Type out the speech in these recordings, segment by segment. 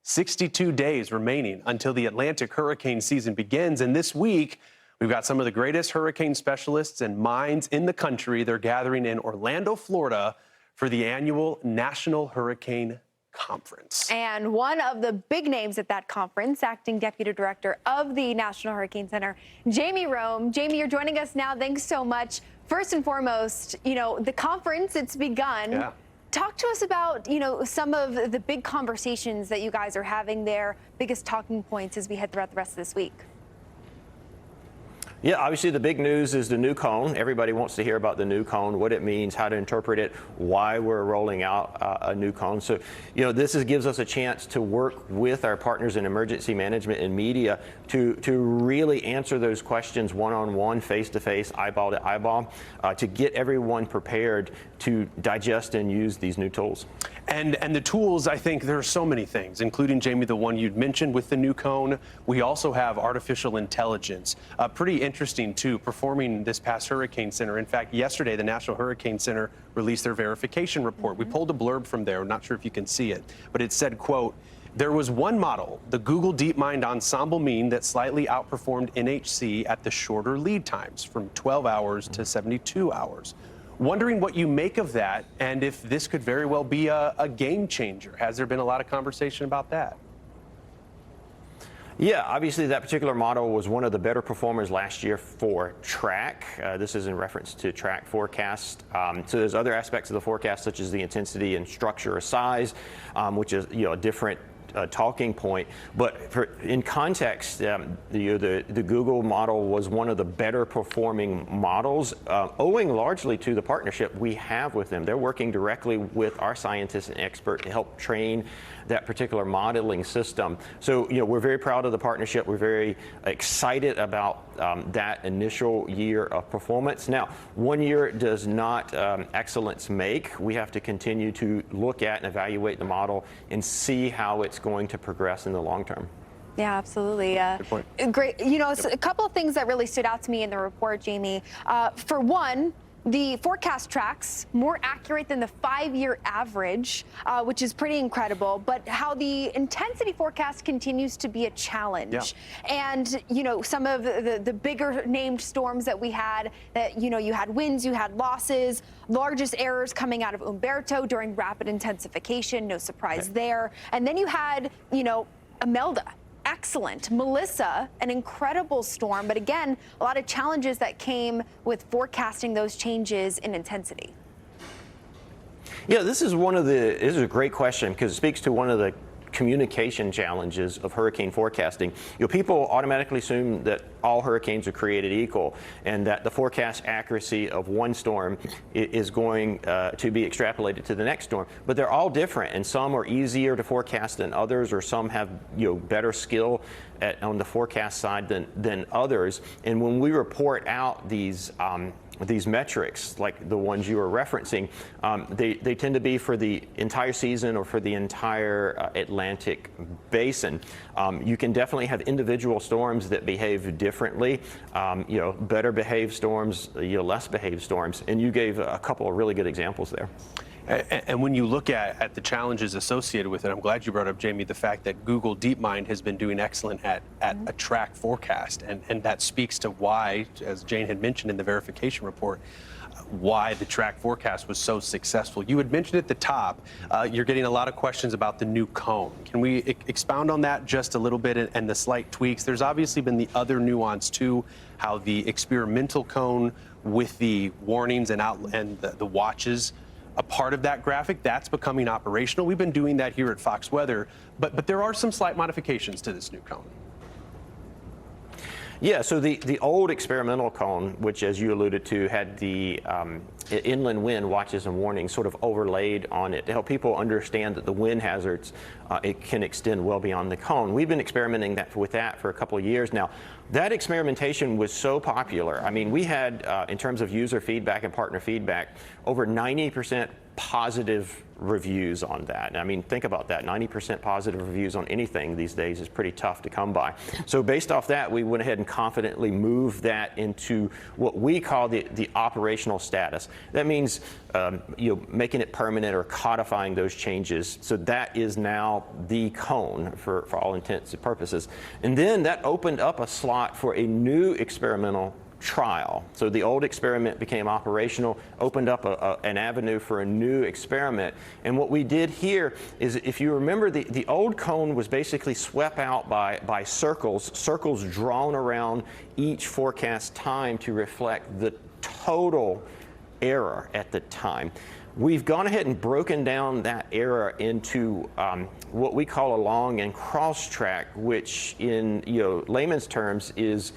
62 days remaining until the Atlantic hurricane season begins. And this week, we've got some of the greatest hurricane specialists and minds in the country. They're gathering in Orlando, Florida for the annual National Hurricane Conference. And one of the big names at that conference, acting deputy director of the National Hurricane Center, Jamie Rhome. Jamie, you're joining us now. Thanks so much. First and foremost, the conference, it's begun. Yeah. Talk to us about, some of the big conversations that you guys are having there, biggest talking points as we head throughout the rest of this week. Yeah, obviously the big news is the new cone. Everybody wants to hear about the new cone, what it means, how to interpret it, why we're rolling out a new cone. So, this gives us a chance to work with our partners in emergency management and media to really answer those questions one-on-one, face-to-face, eyeball to eyeball, to get everyone prepared to digest and use these new tools. And the tools, I think there are so many things, including, Jamie, the one you'd mentioned with the new cone. We also have artificial intelligence. Pretty interesting, too, performing this past Hurricane Center. In fact, yesterday, the National Hurricane Center released their verification report. We pulled a blurb from there. I'm not sure if you can see it, but it said, quote, "There was one model, the Google DeepMind Ensemble Mean, that slightly outperformed NHC at the shorter lead times, from 12 hours to 72 hours. Wondering what you make of that and if this could very well be a game changer. Has there been a lot of conversation about that? Yeah, obviously that particular model was one of the better performers last year for track. This is in reference to track forecast. So there's other aspects of the forecast, such as the intensity and structure or size, which is a different talking point. But in context, the Google model was one of the better performing models, owing largely to the partnership we have with them. They're working directly with our scientists and experts to help train that particular modeling system. So, we're very proud of the partnership. We're very excited about that initial year of performance. Now, 1 year does not excellence make. We have to continue to look at and evaluate the model and see how it's going to progress in the long term. Yeah, absolutely. Good point. Great. A couple of things that really stood out to me in the report, Jamie. For one, the forecast tracks more accurate than the 5-year average, which is pretty incredible, but how the intensity forecast continues to be a challenge. Yeah. And, some of the bigger named storms that we had, that, you had winds, you had losses, largest errors coming out of Umberto during rapid intensification, no surprise there. And then you had, Imelda. Excellent. Melissa, an incredible storm, but again, a lot of challenges that came with forecasting those changes in intensity. Yeah, this is a great question because it speaks to one of the communication challenges of hurricane forecasting. People automatically assume that all hurricanes are created equal and that the forecast accuracy of one storm is going to be extrapolated to the next storm. But they're all different, and some are easier to forecast than others, or some have better skill on the forecast side than others. And when we report out these metrics, like the ones you were referencing, they tend to be for the entire season or for the entire Atlantic basin. You can definitely have individual storms that behave differently, better behaved storms, less behaved storms, and you gave a couple of really good examples there. And when you look at the challenges associated with it, I'm glad you brought up, Jamie, the fact that Google DeepMind has been doing excellent at a track forecast. And that speaks to why, as Jane had mentioned in the verification report, why the track forecast was so successful. You had mentioned at the top, you're getting a lot of questions about the new cone. Can we expound on that just a little bit and the slight tweaks? There's obviously been the other nuance too, how the experimental cone with the warnings and the watches, a part of that graphic, that's becoming operational. We've been doing that here at Fox Weather, but there are some slight modifications to this new cone. Yeah, so the old experimental cone, which, as you alluded to, had the inland wind watches and warnings sort of overlaid on it to help people understand that the wind hazards, it can extend well beyond the cone. We've been experimenting with that for a couple of years now. That experimentation was so popular. I mean, we had, in terms of user feedback and partner feedback, over 90% positive reviews on that. I mean, think about that. 90% positive reviews on anything these days is pretty tough to come by. So based off that, we went ahead and confidently moved that into what we call the operational status. That means making it permanent or codifying those changes. So that is now the cone for all intents and purposes. And then that opened up a slot for a new experimental trial. So the old experiment became operational, opened up an avenue for a new experiment. And what we did here is, if you remember, the old cone was basically swept out by circles drawn around each forecast time to reflect the total error at the time. We've gone ahead and broken down that error into what we call a long and cross track, which in layman's terms is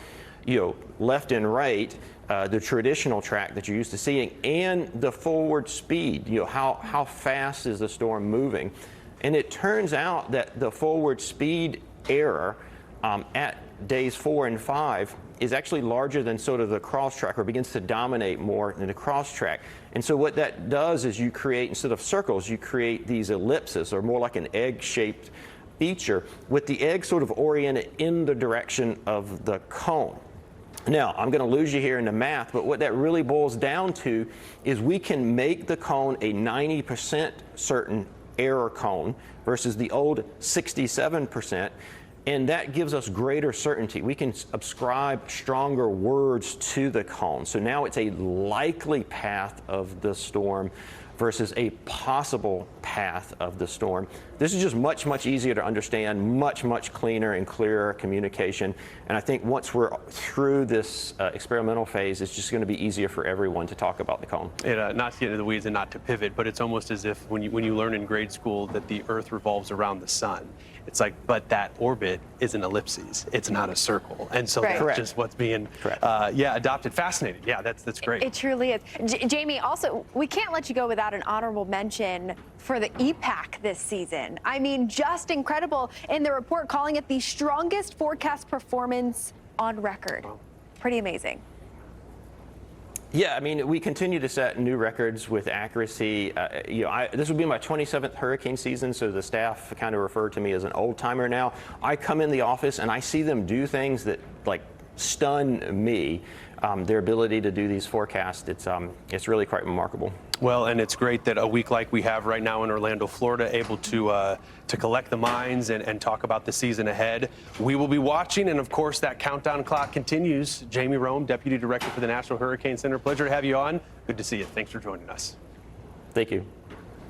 left and right, the traditional track that you're used to seeing, and the forward speed, how fast is the storm moving. And it turns out that the forward speed error at days 4 and 5 is actually larger than sort of the cross track, or begins to dominate more than the cross track. And so what that does is you create, instead of circles, you create these ellipses, or more like an egg-shaped feature, with the egg sort of oriented in the direction of the cone. Now, I'm going to lose you here in the math, but what that really boils down to is we can make the cone a 90% certain error cone versus the old 67%, and that gives us greater certainty. We can ascribe stronger words to the cone. So now it's a likely path of the storm versus a possible path of the storm. This is just much, much easier to understand, much, much cleaner and clearer communication. And I think once we're through this experimental phase, it's just going to be easier for everyone to talk about the cone. Not to get into the weeds and not to pivot, but it's almost as if when you learn in grade school that the Earth revolves around the sun, it's like, but that orbit is an ellipses. It's not a circle. And so that's just what's being, adopted. Fascinating. Yeah, that's great. It truly is. Jamie, also, we can't let you go without an honorable mention for the EPAC this season. I mean, just incredible. In the report, calling it the strongest forecast performance on record. Wow. Pretty amazing. Yeah, I mean, we continue to set new records with accuracy. This will be my 27th hurricane season, so the staff kind of refer to me as an old timer now. I come in the office and I see them do things that stun me. Their ability to do these forecasts, it's really quite remarkable. Well, and it's great that a week like we have right now in Orlando, Florida, able to collect the minds and talk about the season ahead. We will be watching, and of course, that countdown clock continues. Jamie Rhome, Deputy Director for the National Hurricane Center. Pleasure to have you on. Good to see you. Thanks for joining us. Thank you.